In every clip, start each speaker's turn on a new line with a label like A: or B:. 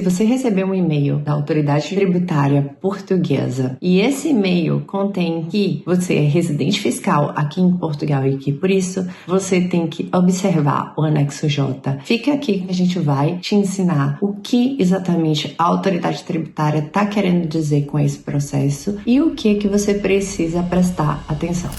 A: Se você receber um e-mail da autoridade tributária portuguesa e esse e-mail contém que você é residente fiscal aqui em Portugal e que por isso você tem que observar o anexo J, fica aqui que a gente vai te ensinar o que exatamente a autoridade tributária está querendo dizer com esse processo e o que você precisa prestar atenção.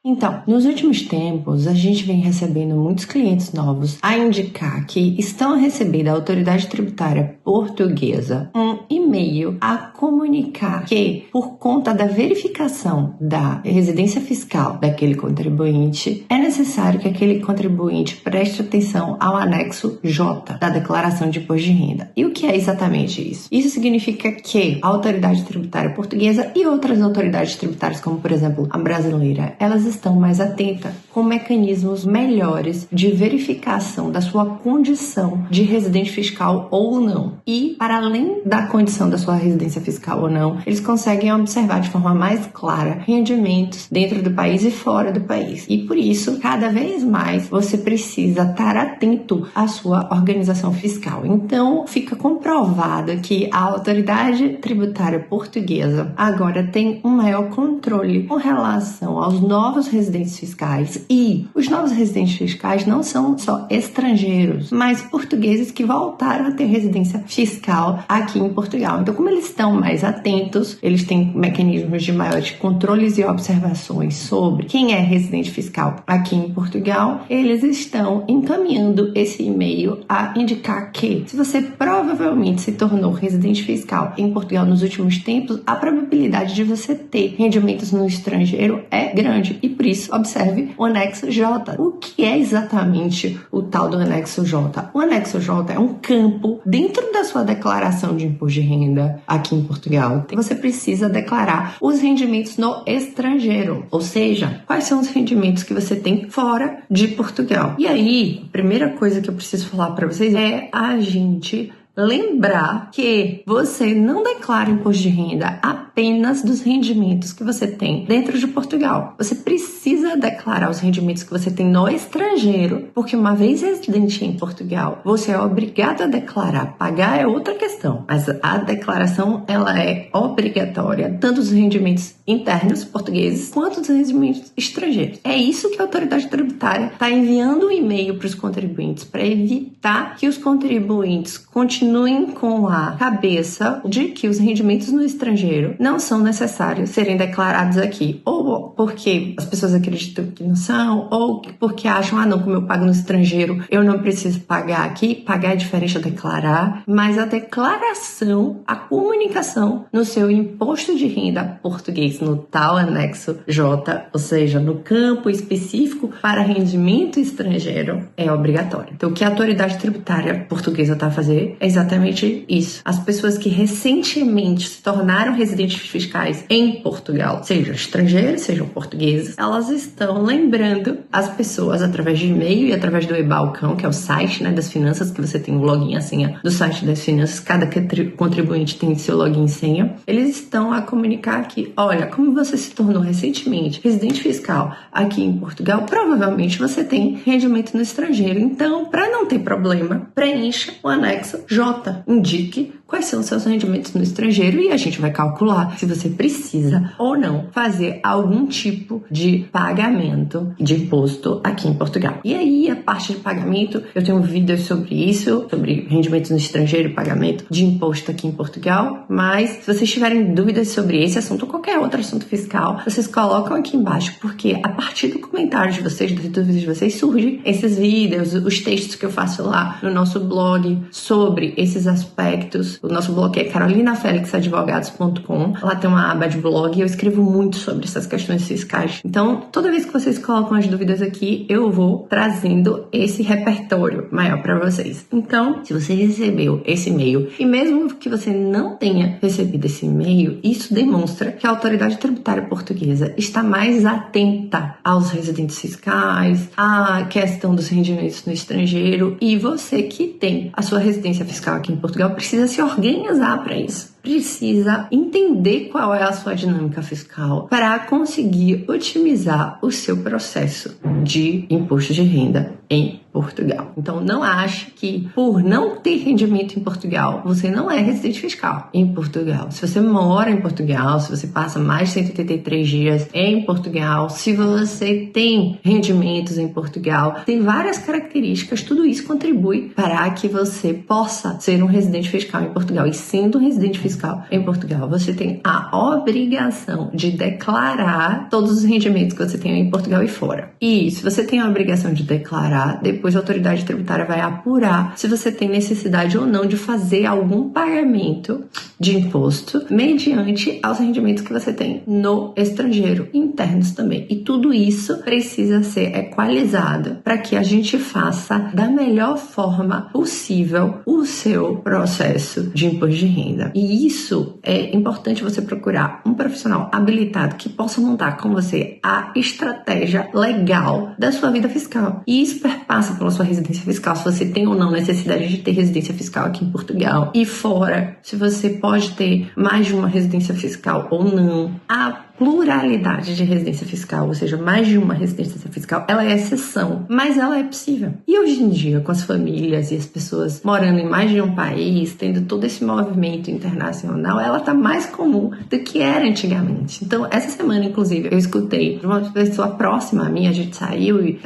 A: Então, nos últimos tempos, a gente vem recebendo muitos clientes novos a indicar que estão recebendo da autoridade tributária portuguesa um e-mail a comunicar que, por conta da verificação da residência fiscal daquele contribuinte, é necessário que aquele contribuinte preste atenção ao anexo J da declaração de imposto de renda. E o que é exatamente isso? Isso significa que a autoridade tributária portuguesa e outras autoridades tributárias, como por exemplo a brasileira, elas estão mais atentas com mecanismos melhores de verificação da sua condição de residente fiscal ou não. E, para além da condição da sua residência fiscal ou não, eles conseguem observar de forma mais clara rendimentos dentro do país e fora do país. E, por isso, cada vez mais você precisa estar atento à sua organização fiscal. Então, fica comprovado que a autoridade tributária portuguesa agora tem um maior controle com relação aos novos residentes fiscais, e os novos residentes fiscais não são só estrangeiros, mas portugueses que voltaram a ter residência fiscal aqui em Portugal. Então, como eles estão mais atentos, eles têm mecanismos de maiores controles e observações sobre quem é residente fiscal aqui em Portugal, eles estão encaminhando esse e-mail a indicar que, se você provavelmente se tornou residente fiscal em Portugal nos últimos tempos, a probabilidade de você ter rendimentos no estrangeiro é grande, e por isso observe o anexo J. O que é exatamente o tal do anexo J? O anexo J é um campo dentro da sua declaração de imposto de renda aqui em Portugal. Você precisa declarar os rendimentos no estrangeiro, ou seja, quais são os rendimentos que você tem fora de Portugal. E aí, a primeira coisa que eu preciso falar para vocês é a gente lembrar que você não declara imposto de renda apenas dos rendimentos que você tem dentro de Portugal. Você precisa declarar os rendimentos que você tem no estrangeiro, porque uma vez residente em Portugal, você é obrigado a declarar. Pagar é outra questão, mas a declaração ela é obrigatória, tanto dos rendimentos internos portugueses quanto dos rendimentos estrangeiros. É isso que a autoridade tributária está enviando um e-mail para os contribuintes, para evitar que os contribuintes continuem com a cabeça de que os rendimentos no estrangeiro não são necessários serem declarados aqui, ou porque as pessoas acreditam que não são, ou porque acham, não, como eu pago no estrangeiro, eu não preciso pagar aqui. Pagar é diferente de declarar, mas a declaração, a comunicação no seu imposto de renda português, no tal anexo J, ou seja, no campo específico para rendimento estrangeiro, é obrigatório. Então, o que a autoridade tributária portuguesa está a fazer é exatamente isso. As pessoas que recentemente se tornaram residentes fiscais em Portugal, sejam estrangeiros, sejam portugueses, elas estão lembrando as pessoas através de e-mail e através do e-balcão, que é o site, das finanças, que você tem o login e a senha do site das finanças, cada contribuinte tem seu login e senha. Eles estão a comunicar que, olha, como você se tornou recentemente residente fiscal aqui em Portugal, provavelmente você tem rendimento no estrangeiro. Então, para não ter problema, preencha o anexo J. Indique quais são os seus rendimentos no estrangeiro e a gente vai calcular se você precisa ou não fazer algum tipo de pagamento de imposto aqui em Portugal. E aí, a parte de pagamento, eu tenho vídeos sobre isso, sobre rendimentos no estrangeiro e pagamento de imposto aqui em Portugal, mas se vocês tiverem dúvidas sobre esse assunto ou qualquer outro assunto fiscal, vocês colocam aqui embaixo, porque a partir do comentário de vocês, das dúvidas de vocês, surgem esses vídeos, os textos que eu faço lá no nosso blog sobre esses aspectos. O nosso blog é carolinafelixadvogados.com. Lá tem uma aba de blog e eu escrevo muito sobre essas questões fiscais. Então, toda vez que vocês colocam as dúvidas aqui, eu vou trazendo esse repertório maior para vocês. Então, se você recebeu esse e-mail, e mesmo que você não tenha recebido esse e-mail, isso demonstra que a autoridade tributária portuguesa está mais atenta aos residentes fiscais, à questão dos rendimentos no estrangeiro, e você que tem a sua residência fiscal aqui em Portugal precisa se organizar para isso. precisa entender qual é a sua dinâmica fiscal para conseguir otimizar o seu processo de imposto de renda em Portugal. Então, não ache que por não ter rendimento em Portugal, você não é residente fiscal em Portugal. Se você mora em Portugal, se você passa mais de 183 dias em Portugal, se você tem rendimentos em Portugal, tem várias características, tudo isso contribui para que você possa ser um residente fiscal em Portugal. E sendo um residente fiscal em Portugal, você tem a obrigação de declarar todos os rendimentos que você tem em Portugal e fora. E se você tem a obrigação de declarar, depois a autoridade tributária vai apurar se você tem necessidade ou não de fazer algum pagamento de imposto mediante aos rendimentos que você tem no estrangeiro, internos também. E tudo isso precisa ser equalizado para que a gente faça da melhor forma possível o seu processo de imposto de renda. E isso é importante você procurar um profissional habilitado que possa montar com você a estratégia legal da sua vida fiscal. E isso perpassa pela sua residência fiscal, se você tem ou não necessidade de ter residência fiscal aqui em Portugal. E fora, se você pode ter mais de uma residência fiscal ou não. A pluralidade de residência fiscal, ou seja, mais de uma residência fiscal, ela é exceção, mas ela é possível. E hoje em dia, com as famílias e as pessoas morando em mais de um país, tendo todo esse movimento internacional, ela tá mais comum do que era antigamente. Então, essa semana, inclusive, eu escutei de uma pessoa próxima a mim, a gente saiu e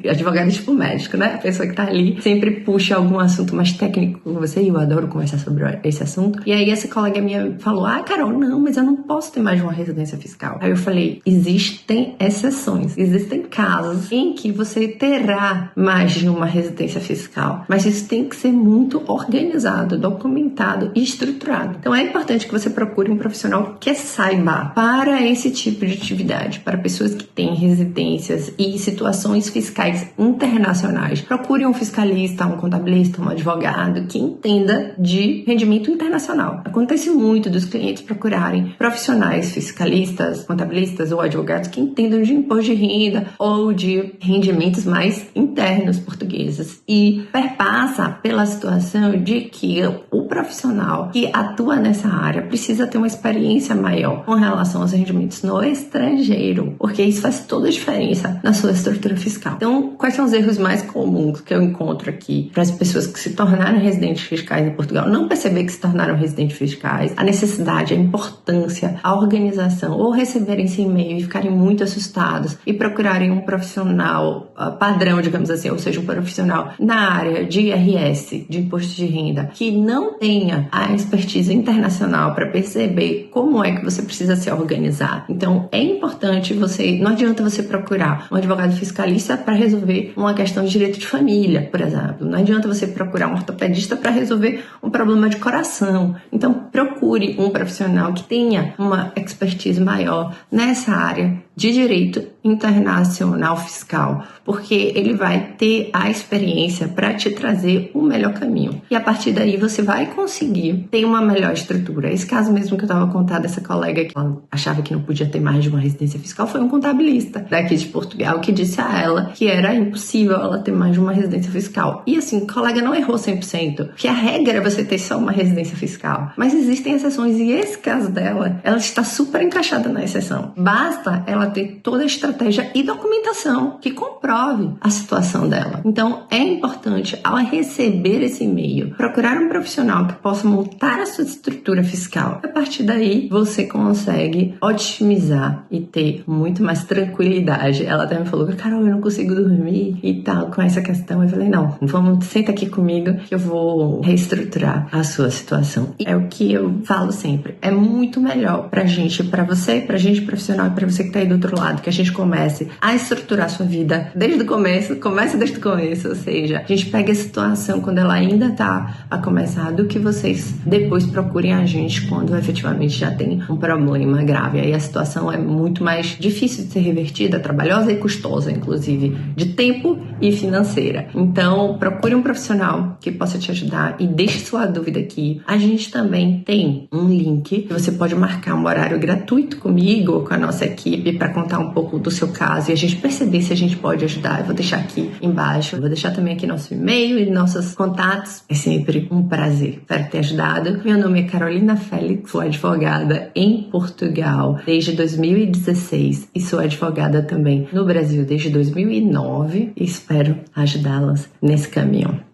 A: advogado tipo médico, né? A pessoa que tá ali sempre puxa algum assunto mais técnico com você, e eu adoro conversar sobre esse assunto. E aí essa colega minha falou, Carol, não, mas eu não posso ter mais de uma residência fiscal. Aí eu falei, existem exceções, existem casos em que você terá mais de uma residência fiscal, mas isso tem que ser muito organizado, documentado e estruturado. Então é importante que você procure um profissional que saiba para esse tipo de atividade, para pessoas que têm residências e situações fiscais internacionais. Procure um fiscalista, um contabilista, um advogado que entenda de rendimento internacional. Acontece muito dos clientes procurarem profissionais fiscalistas, contabilistas ou advogados que entendam de imposto de renda ou de rendimentos mais internos portugueses, e perpassa pela situação de que o profissional que atua nessa área precisa ter uma experiência maior com relação aos rendimentos no estrangeiro, porque isso faz toda a diferença na sua estrutura fiscal. Então, quais são os erros mais comuns que eu encontro aqui para as pessoas que se tornaram residentes fiscais em Portugal? Não perceber que se tornaram residentes fiscais, a necessidade, a importância, a organização, ou receberem esse e-mail e ficarem muito assustados e procurarem um profissional padrão, digamos assim, ou seja, um profissional na área de IRS, de imposto de renda, que não tenha a expertise internacional para perceber como é que você precisa se organizar. Então, é importante não adianta você procurar um advogado fiscalista para resolver uma questão de direito de família, por exemplo. Não adianta você procurar um ortopedista para resolver um problema de coração. Então, procure um profissional que tenha uma expertise maior nessa área de direito internacional fiscal, porque ele vai ter a experiência para te trazer o melhor caminho. E a partir daí você vai conseguir ter uma melhor estrutura. Esse caso mesmo que eu estava contando, essa colega que ela achava que não podia ter mais de uma residência fiscal, foi um contabilista daqui de Portugal que disse a ela que era impossível ela ter mais de uma residência fiscal. E assim, a colega não errou 100%, porque a regra é você ter só uma residência fiscal. Mas existem exceções, e esse caso dela, ela está super encaixada na exceção. Basta ela ter toda a estratégia e documentação que comprove a situação dela. Então, é importante, ao receber esse e-mail, procurar um profissional que possa montar a sua estrutura fiscal. A partir daí, você consegue otimizar e ter muito mais tranquilidade. Ela até me falou, Carol, eu não consigo dormir e tal, com essa questão. Eu falei, não, senta aqui comigo que eu vou reestruturar a sua situação. E é o que eu falo sempre. É muito melhor pra gente, pra você, pra gente profissional e pra você que tá aí do outro lado, que a gente comece a estruturar a sua vida desde o começo, ou seja, a gente pega a situação quando ela ainda tá a começar, do que vocês depois procurem a gente quando efetivamente já tem um problema grave. Aí a situação é muito mais difícil de ser revertida, trabalhosa e custosa, inclusive, de tempo e financeira. Então, procure um profissional que possa te ajudar e deixe sua dúvida aqui. A gente também tem um link que você pode marcar um horário gratuito comigo ou com a nossa equipe para para contar um pouco do seu caso e a gente perceber se a gente pode ajudar, eu vou deixar aqui embaixo. Eu vou deixar também aqui nosso e-mail e nossos contatos. É sempre um prazer. Espero ter ajudado. Meu nome é Carolina Félix, sou advogada em Portugal desde 2016 e sou advogada também no Brasil desde 2009 e espero ajudá-las nesse caminho.